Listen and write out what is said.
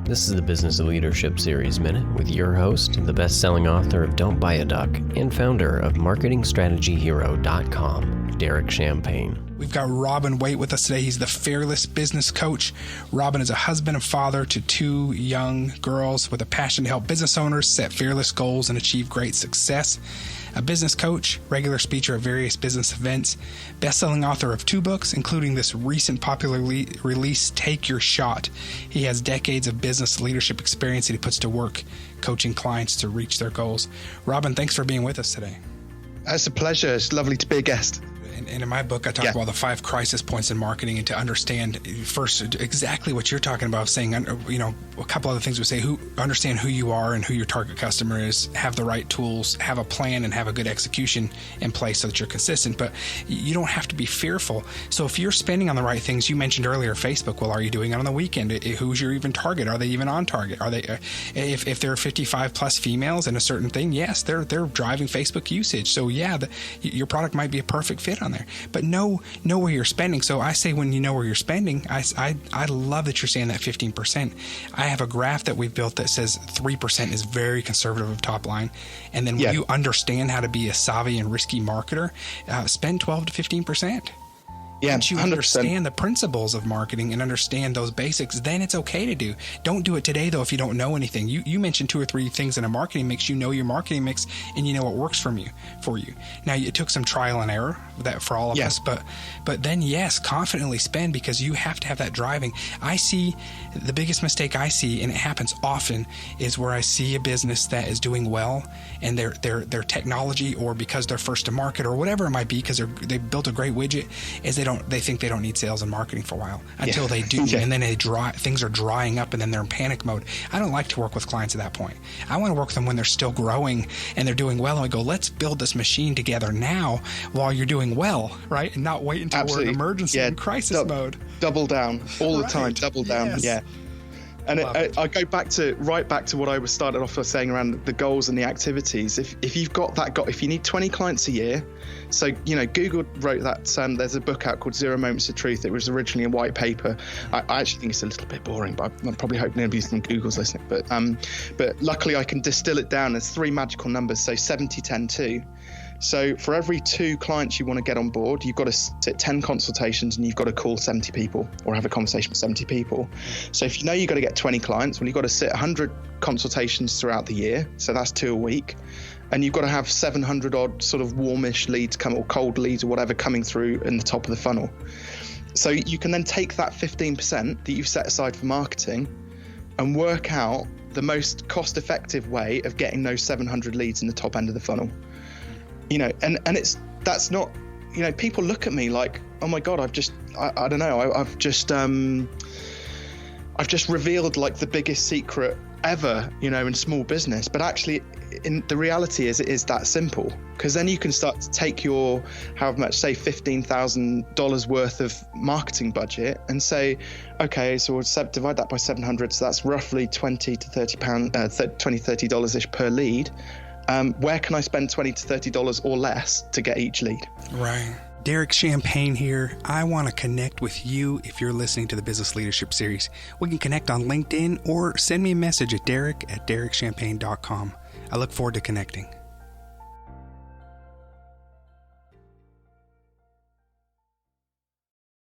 This is the Business Leadership Series Minute with your host, the best-selling author of Don't Buy a Duck and founder of MarketingStrategyHero.com, Derek Champagne. We've got Robin Waite with us today. He's the Fearless Business Coach. Robin is a husband and father to two young girls with a passion to help business owners set fearless goals and achieve great success. A business coach, regular speaker at various business events, best-selling author of 2 books, including this recent popular release, Take Your Shot. He has decades of business leadership experience that he puts to work coaching clients to reach their goals. Robin, thanks for being with us today. It's a pleasure. It's lovely to be a guest. And in my book, I talk about the 5 crisis points in marketing, and to understand first exactly what you're talking about, saying, you know, a couple other things we say, understand who you are and who your target customer is, have the right tools, have a plan, and have a good execution in place so that you're consistent. But you don't have to be fearful. So if you're spending on the right things, you mentioned earlier Facebook, well, are you doing it on the weekend? Who's your even target? Are they even on target? Are they, if there are 55 plus females in a certain thing, yes, they're driving Facebook usage. So yeah, your product might be a perfect fit on there, but know where you're spending. So I say, when you know where you're spending, I love that you're saying that 15%. I have a graph that we've built that says 3% is very conservative of top line. And then when you understand how to be a savvy and risky marketer, spend 12 to 15%. Yeah, once you 100%. understand the principles of marketing and understand those basics, then it's okay to do. Don't do it today, though, if you don't know anything. You mentioned 2 or 3 things in a marketing mix. You know your marketing mix, and you know what works for you. Now, it took some trial and error that for all of us, but then, yes, confidently spend, because you have to have that driving. I see the biggest mistake I see, and it happens often, is where I see a business that is doing well, and their technology, or because they're first to market, or whatever it might be, because they built a great widget, is they think they don't need sales and marketing for a while until they do, and then things are drying up, and then they're in panic mode. I don't like to work with clients at that point. I want to work with them when they're still growing and they're doing well, and I go, let's build this machine together now while you're doing well, right? And not wait until we're in emergency and crisis mode. Double down all the time. Double down. Yeah. And I go right back to what I was started off with saying around the goals and the activities. If you've got that goal, if you need 20 clients a year, so, you know, Google wrote that, there's a book out called 0 Moments of Truth. It was originally a white paper. I actually think it's a little bit boring, but I'm probably hoping nobody from Google's listening. But luckily I can distill it down. There's 3 magical numbers, so 70, 10, 2. So for every 2 clients you want to get on board, you've got to sit 10 consultations, and you've got to call 70 people or have a conversation with 70 people. So if you know you've got to get 20 clients, well, you've got to sit 100 consultations throughout the year. So that's 2 a week. And you've got to have 700 odd sort of warmish leads or cold leads or whatever coming through in the top of the funnel. So you can then take that 15% that you've set aside for marketing and work out the most cost-effective way of getting those 700 leads in the top end of the funnel. You know, and that's not, you know, people look at me like, oh my God, I've just revealed like the biggest secret ever, you know, in small business. But actually, in the reality is, it is that simple, because then you can start to take your, however much, say $15,000 worth of marketing budget, and say, okay, so we'll divide that by 700. So that's roughly $20 to $30 ish per lead. Where can I spend $20 to $30 or less to get each lead? Right. Derek Champagne here. I want to connect with you if you're listening to the Business Leadership Series. We can connect on LinkedIn or send me a message at derek@derekchampagne.com. I look forward to connecting.